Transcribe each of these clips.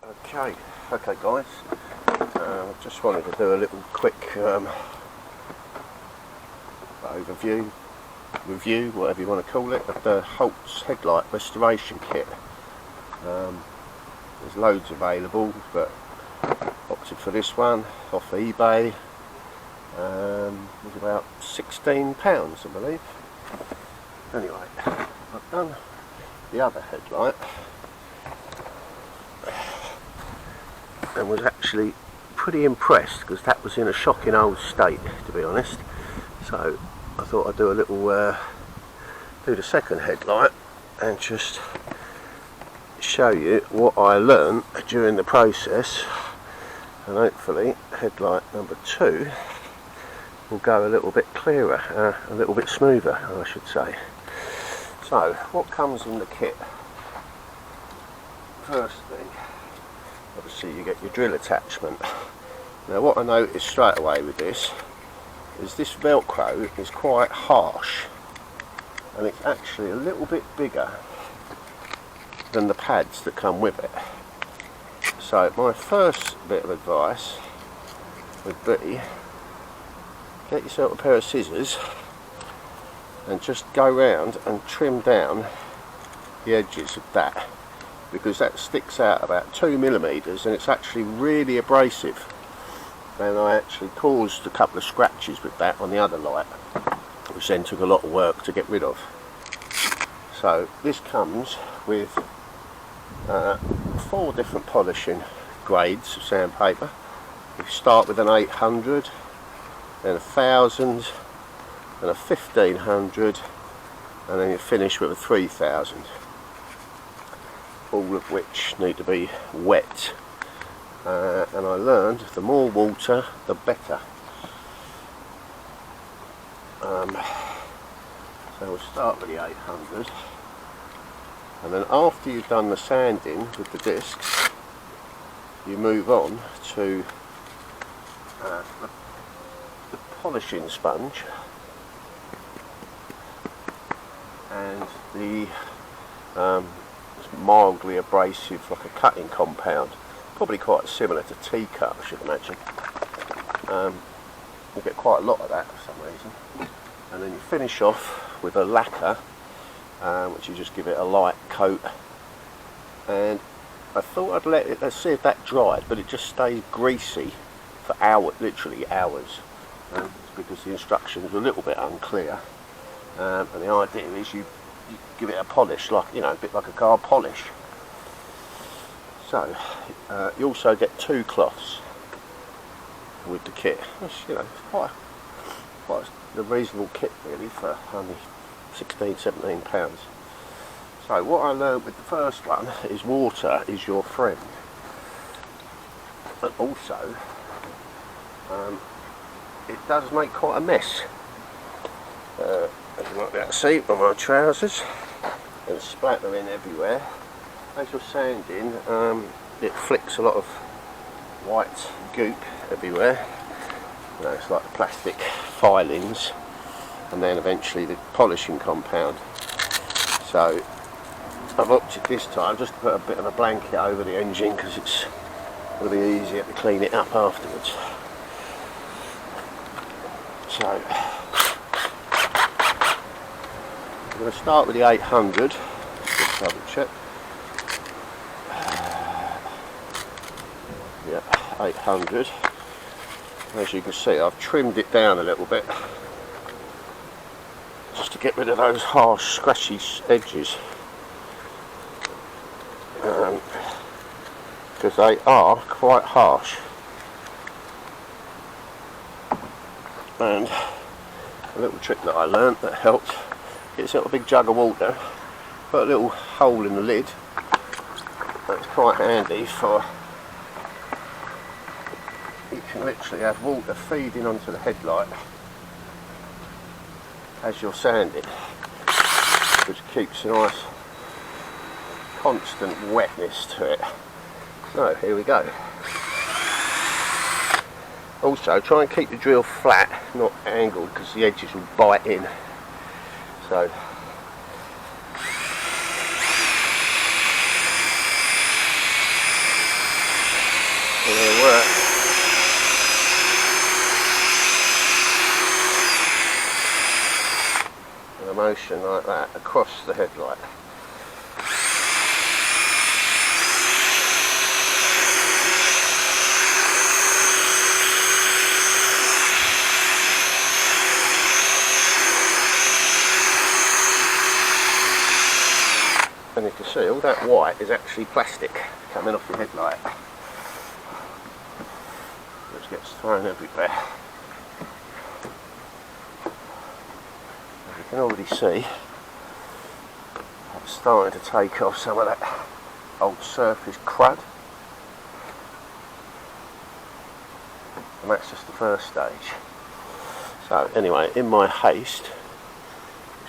Okay guys, just wanted to do a little quick overview, review, whatever you want to call it, of the Holts Headlight restoration kit. There's loads available, but opted for this one off eBay. It was about £16 I believe. Anyway, I've done the other headlight and was actually pretty impressed because that was in a shocking old state, to be honest. So I thought I'd do a little do the second headlight and just show you what I learned during the process, and hopefully headlight number 2 will go a little bit clearer, a little bit smoother I should say. So what comes in the kit? First thing, obviously you get your drill attachment. Now what I noticed straight away with this is this Velcro is quite harsh, and it's actually a little bit bigger than the pads that come with it. So my first bit of advice would be get yourself a pair of scissors and just go round and trim down the edges of that, because that sticks out about 2mm and it's actually really abrasive, and I actually caused a couple of scratches with that on the other light, which then took a lot of work to get rid of. So this comes with 4 different polishing grades of sandpaper. You start with an 800, then 1000, and a 1500, and then you finish with a 3000, all of which need to be wet, and I learned the more water the better. So we'll start with the 800, and then after you've done the sanding with the discs, you move on to the polishing sponge and the mildly abrasive, like a cutting compound, probably quite similar to T-cut I should imagine. You get quite a lot of that for some reason, and then you finish off with a lacquer, which you just give it a light coat. And I thought I'd let it, let's see if that dried, but it just stays greasy for hours, literally hours. It's because the instructions were a little bit unclear, and the idea is you give it a polish, like, you know, a bit like a car polish. So you also get 2 cloths with the kit, which, you know, quite a reasonable kit really for only £16–17. So what I learned with the first one is water is your friend, but also it does make quite a mess. As you might be able to see on my trousers, and splattering everywhere. As you're sanding, it flicks a lot of white goop everywhere. You know, it's like the plastic filings, and then eventually the polishing compound. So I've opted this time just to put a bit of a blanket over the engine, because it's going to be easier to clean it up afterwards. So I'm going to start with the 800, just double check. Yeah, 800. As you can see, I've trimmed it down a little bit just to get rid of those harsh, scratchy edges, because they are quite harsh. And a little trick that I learnt that helped: get yourself a big jug of water, put a little hole in the lid. That's quite handy for, you can literally have water feeding onto the headlight as you're sanding, which keeps a nice constant wetness to it. So here we go. Also try and keep the drill flat, not angled, because the edges will bite in. So like that across the headlight. And you can see all that white is actually plastic coming off the headlight, which gets thrown everywhere. As you can already see, I'm starting to take off some of that old surface crud, and that's just the first stage. So anyway, in my haste to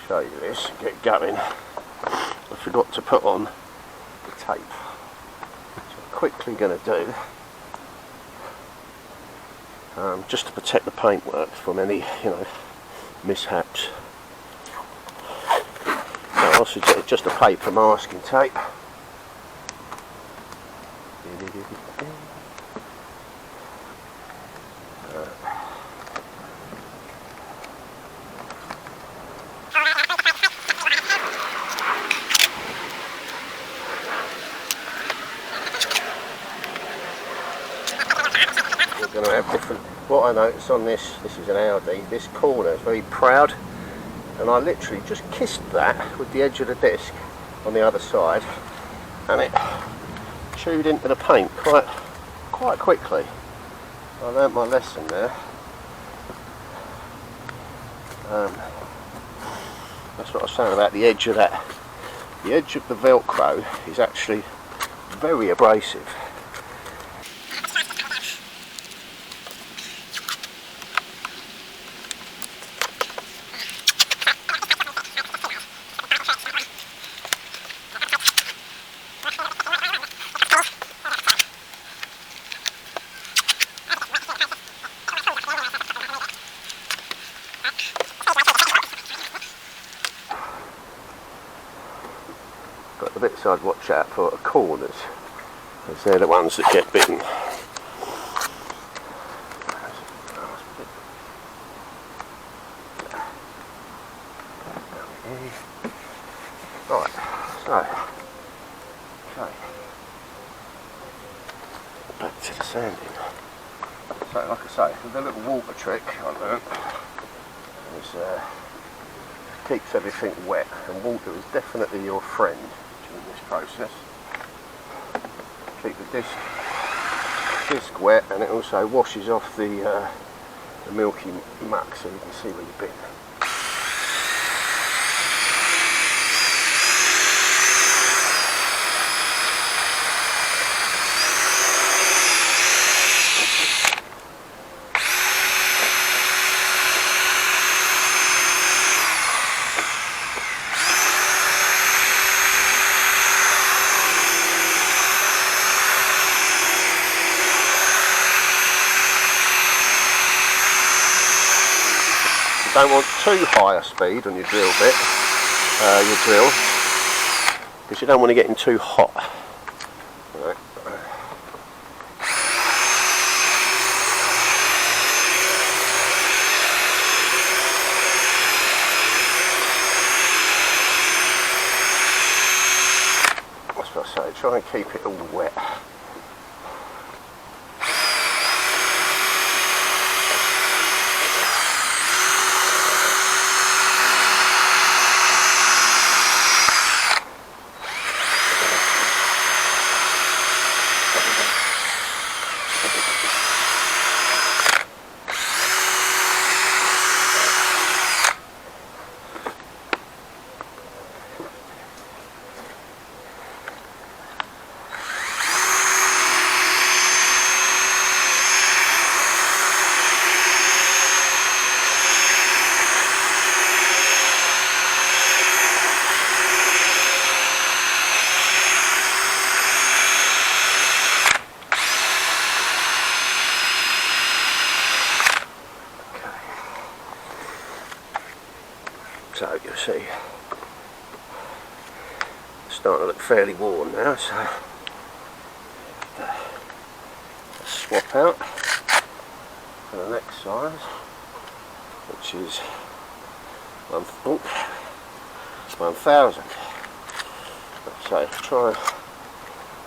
show you this, get going, I forgot to put on the tape, which I'm quickly going to do, just to protect the paintwork from any, mishaps. So I suggest just a paper masking tape. Going to have different. What I noticed on this is an Audi, this corner is very proud, and I literally just kissed that with the edge of the disc on the other side, and it chewed into the paint quite quickly. I learnt my lesson there. That's what I was saying about the edge of that. The edge of the Velcro is actually very abrasive. But the bits I'd watch out for are corners, because they're the ones that get bitten. Right, so, okay, back to the sanding. So, like I say, the little water trick I learnt is keeps everything wet, and water is definitely your friend during this process. Keep the disc wet, and it also washes off the milky muck, so you can see where you've been. Don't want too high a speed on your drill bit, because you don't want to get in too hot. Right. That's what I say, try and keep it all wet. So you'll see it's starting to look fairly worn now, so let's swap out for the next size, which is 1000. So try and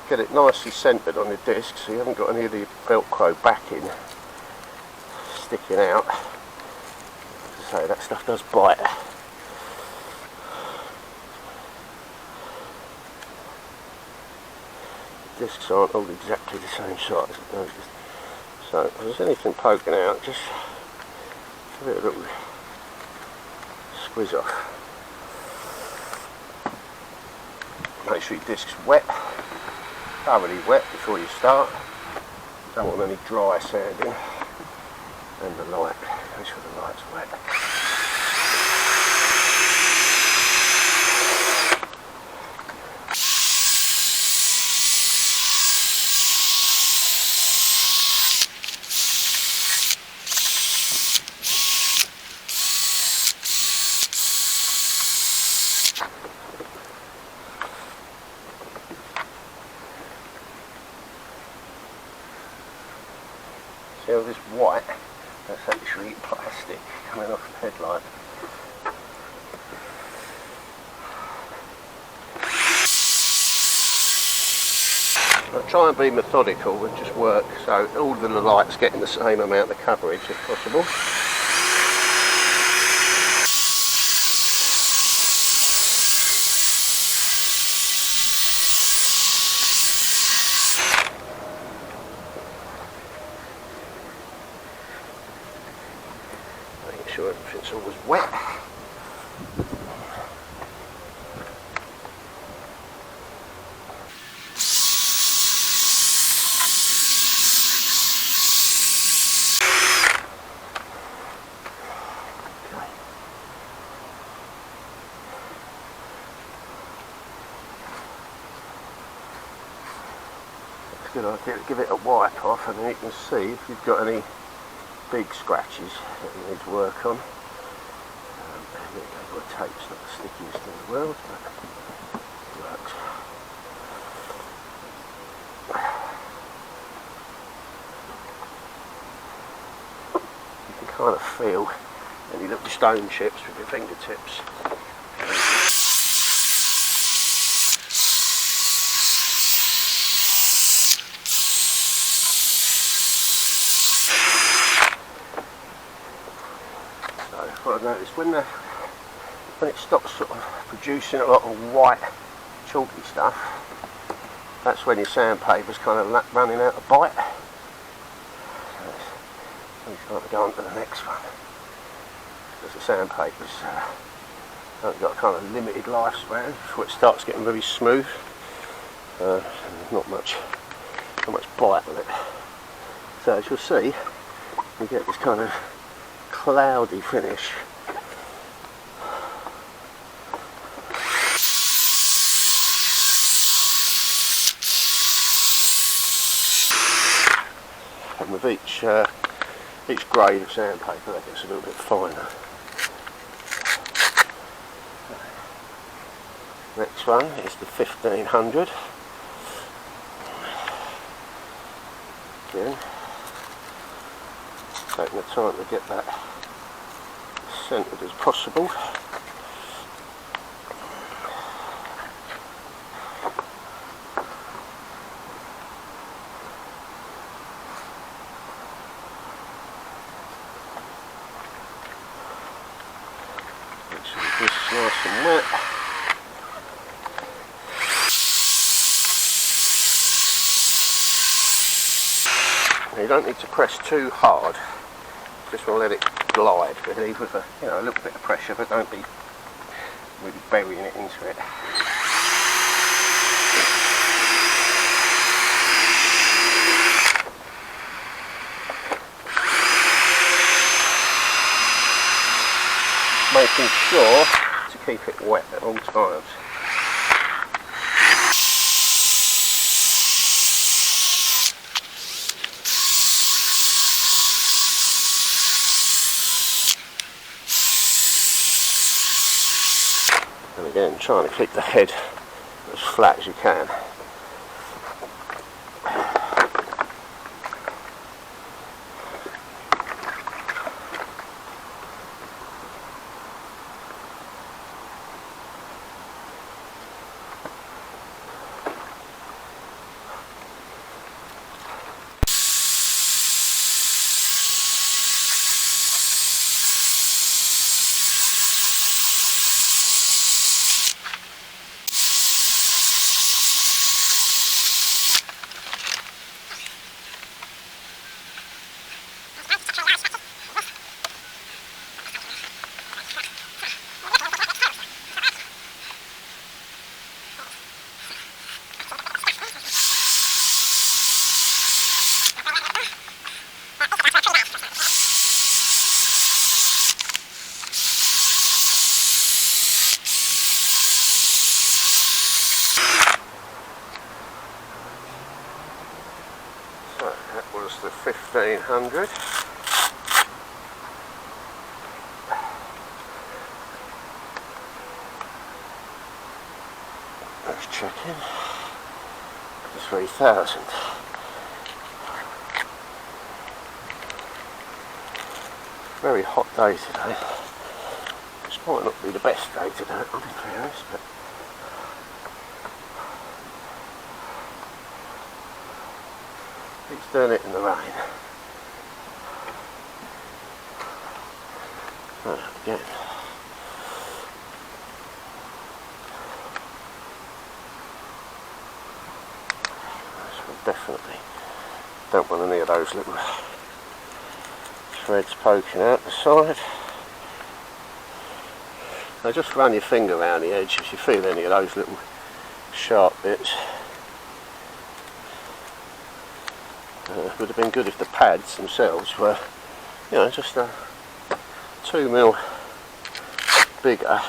get it nicely centred on the disc so you haven't got any of the Velcro backing sticking out. So that stuff does bite. The discs aren't all exactly the same size. So if there's anything poking out, just give it a little squeeze off. Make sure your disc's wet, thoroughly wet before you start. Don't want any dry sanding. And the light, make sure the light's wet. See all this white? That's actually plastic coming off the headlight. I'll try and be methodical and just work so all the lights getting the same amount of coverage if possible. Making sure everything's always wet. Good idea to give it a wipe off, and then you can see if you've got any big scratches that you need to work on. The tape's not the stickiest in the world, but it works. You can kind of feel any little stone chips with your fingertips. What I've noticed when it stops sort of producing a lot of white chalky stuff, that's when your sandpaper's kind of running out of bite. So it's time to go on to the next one, because the sandpaper's got a kind of limited lifespan before it starts getting very smooth. There's not much bite on it. So as you'll see, you get this kind of cloudy finish. And with each grade of sandpaper that gets a little bit finer. Next one is the 1500. Again, taking the time to get that centred as possible. Make sure this is nice and wet. Now you don't need to press too hard. Just want to let it glide really with a little bit of pressure, but don't be really burying it into it. Making sure to keep it wet at all times. And again, trying to keep the head as flat as you can. was the 1500. Let's check in. The 3000. Very hot day today. This might not be the best day today, I'll be honest, but it's doing it in the rain. Again. Definitely don't want any of those little threads poking out the side. Now just run your finger around the edge if you feel any of those little sharp bits. Would have been good if the pads themselves were, you know, just a 2mm bigger.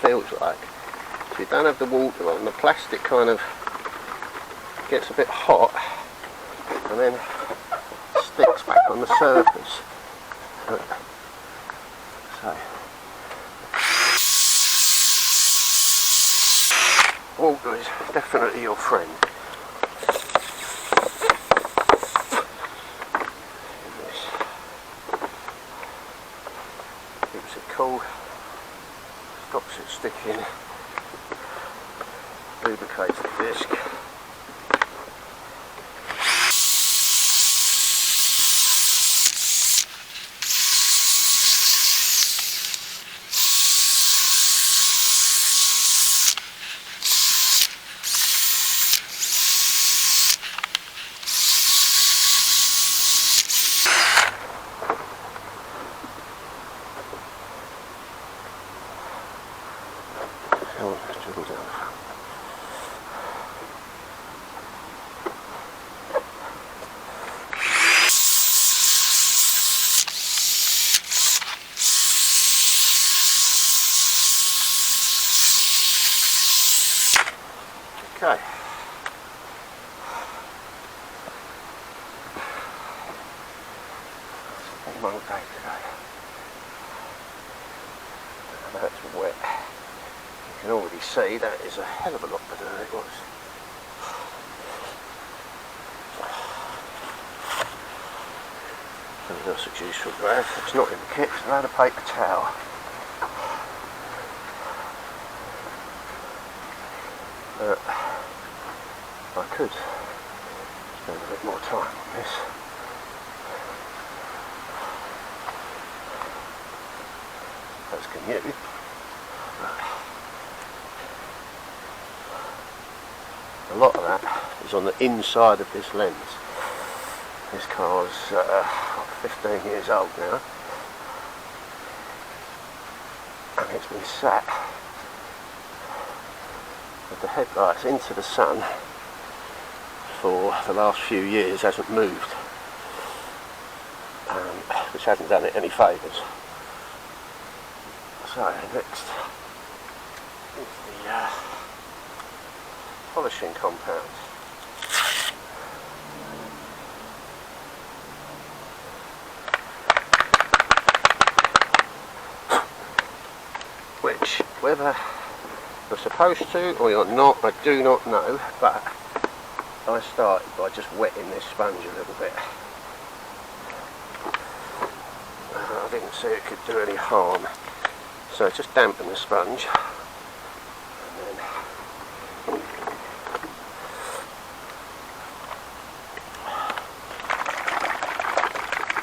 Feels like if you don't have the water on, the plastic kind of gets a bit hot and then sticks back on the surface. So water is definitely your friend. Keeps it cool. Stops it sticking, lubricates the disc. Okay. Long day today. And that's wet. You can already see that is a hell of a lot better than it was. Something else that's useful to have. It's not in the kit, it's another paper towel. I could spend a bit more time on this. As can you. A lot of that is on the inside of this lens. This car's 15 years old now, and it's been sat with the headlights into the sun for the last few years, hasn't moved, which hasn't done it any favours. So next is the polishing compound. Which, whether you're supposed to or you're not, I do not know, but I started by just wetting this sponge a little bit. I didn't see it could do any harm, so just dampen the sponge and then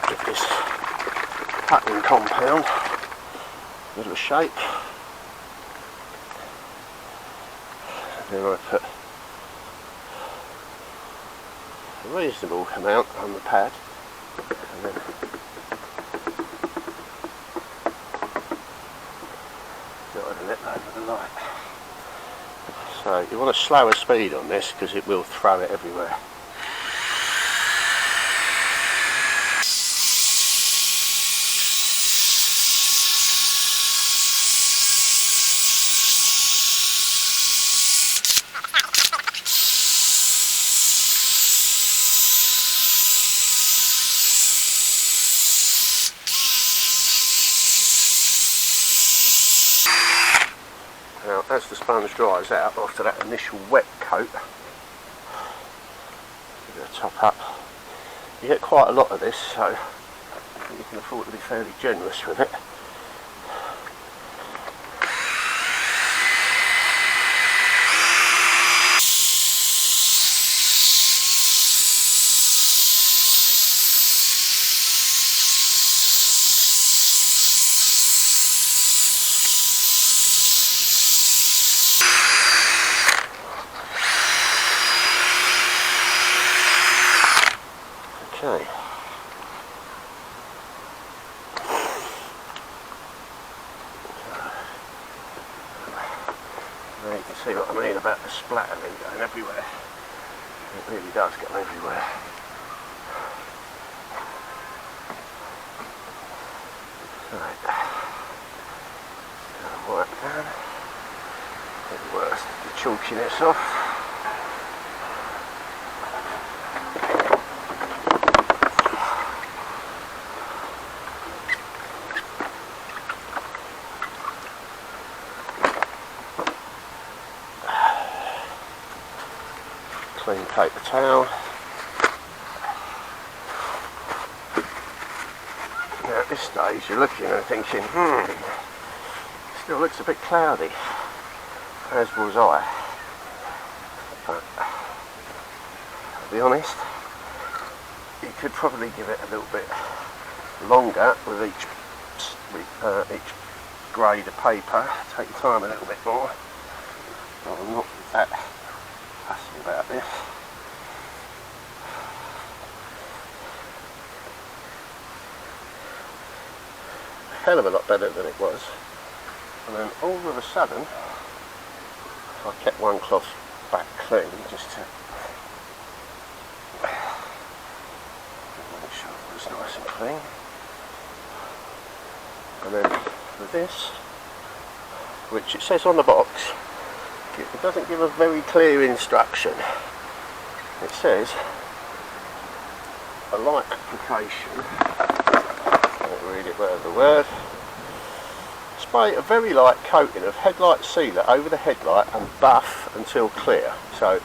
give this cutting compound a little shape. And then I put a reasonable amount on the pad, and then let over the light. So you want a slower speed on this because it will throw it everywhere. Now, as the sponge dries out after that initial wet coat, give it a top up. You get quite a lot of this, so you can afford to be fairly generous with it. Okay. Now you can see what I mean about the splattering going everywhere. It really does go everywhere. Right. Wipe down. A bit worse, the chalkiness off. Clean paper towel. Now at this stage you're looking and thinking, still looks a bit cloudy, as was I. But to be honest, you could probably give it a little bit longer with each grade of paper. Take your time a little bit more. But I'm not that fussy about this. A hell of a lot better than it was. And then all of a sudden, I kept one cloth back clean just to make sure it was nice and clean. And then with this, which it says on the box, it doesn't give a very clear instruction. It says a light application, I'll read it word for word. Spray a very light coating of headlight sealer over the headlight and buff until clear. So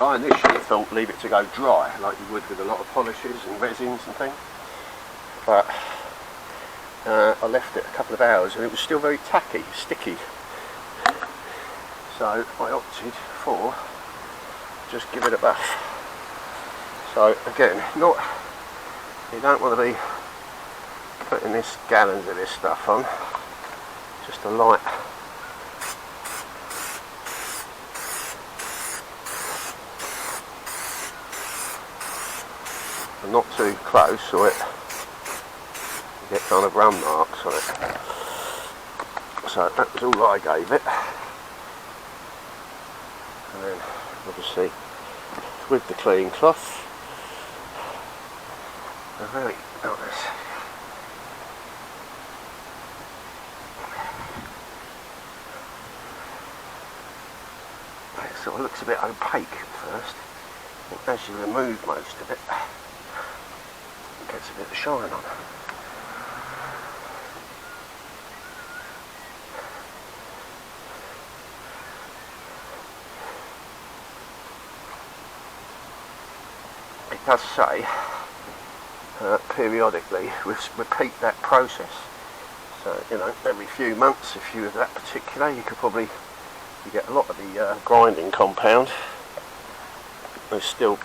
I initially thought leave it to go dry like you would with a lot of polishes and resins and things, but I left it a couple of hours and it was still very tacky, sticky. So I opted for just give it a buff. So again, you don't want to be putting this gallons of this stuff on, just a light and not too close or you get kind of run marks on it. So that was all I gave it. And then obviously with the clean cloth, very nice. It sort of looks a bit opaque at first, but as you remove most of it, it gets a bit of shine on. It does say periodically repeat that process. So every few months, if you were that particular, you get a lot of the grinding compound. There's still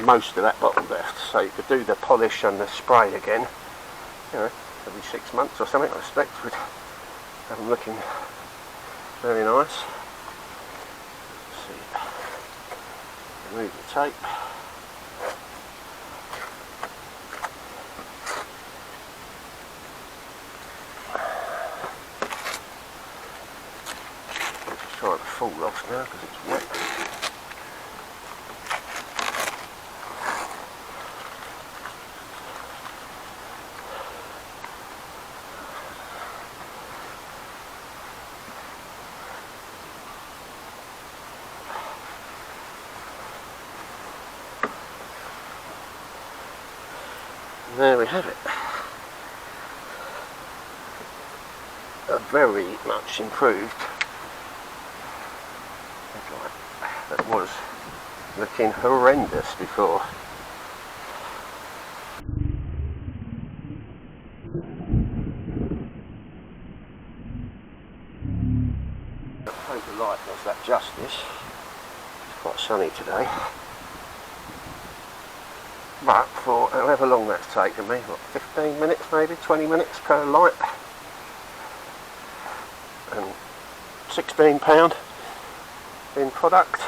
most of that bottle left, so you could do the polish and the spray again. Every 6 months or something. I expect would have them looking very nice. Let's see. Remove the tape. It's trying to fall off now because it's wet. There we have it. A very much improved headlight that was looking horrendous before. I hope the light does that justice. It's quite sunny today. But for however long that's taken me, what, 15 minutes maybe, 20 minutes per light, and £16 in product,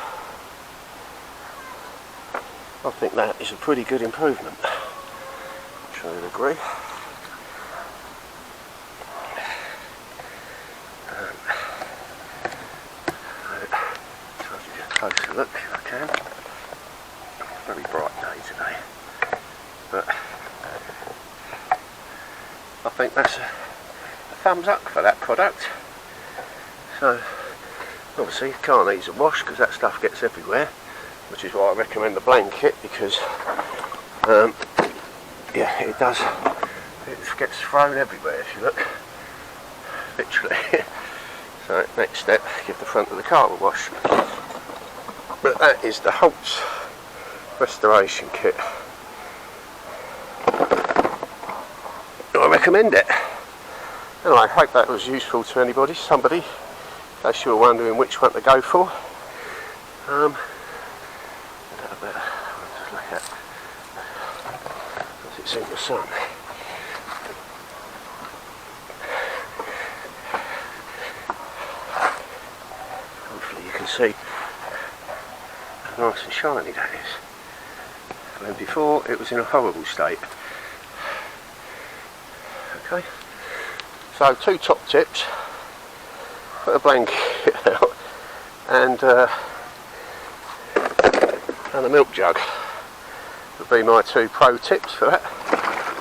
I think that is a pretty good improvement. I'm sure you'll agree. I'll give you a closer look if I can. Very bright day today. But I think that's a thumbs up for that product. So obviously you can't ease a wash because that stuff gets everywhere, which is why I recommend the blanket, because yeah, it does, it gets thrown everywhere if you look, literally. So next step, give the front of the car a wash. But that is the Holts restoration kit. I recommend it. Anyway, I hope that was useful to anybody, somebody, in case you were wondering which one to go for. Just look at as it's in the sun. Hopefully you can see how nice and shiny that is. And before it was in a horrible state. Okay, so 2 top tips: put a blanket out and a milk jug would be my 2 pro tips for that,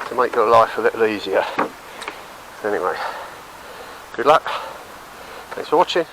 to make your life a little easier. Anyway, good luck, thanks for watching.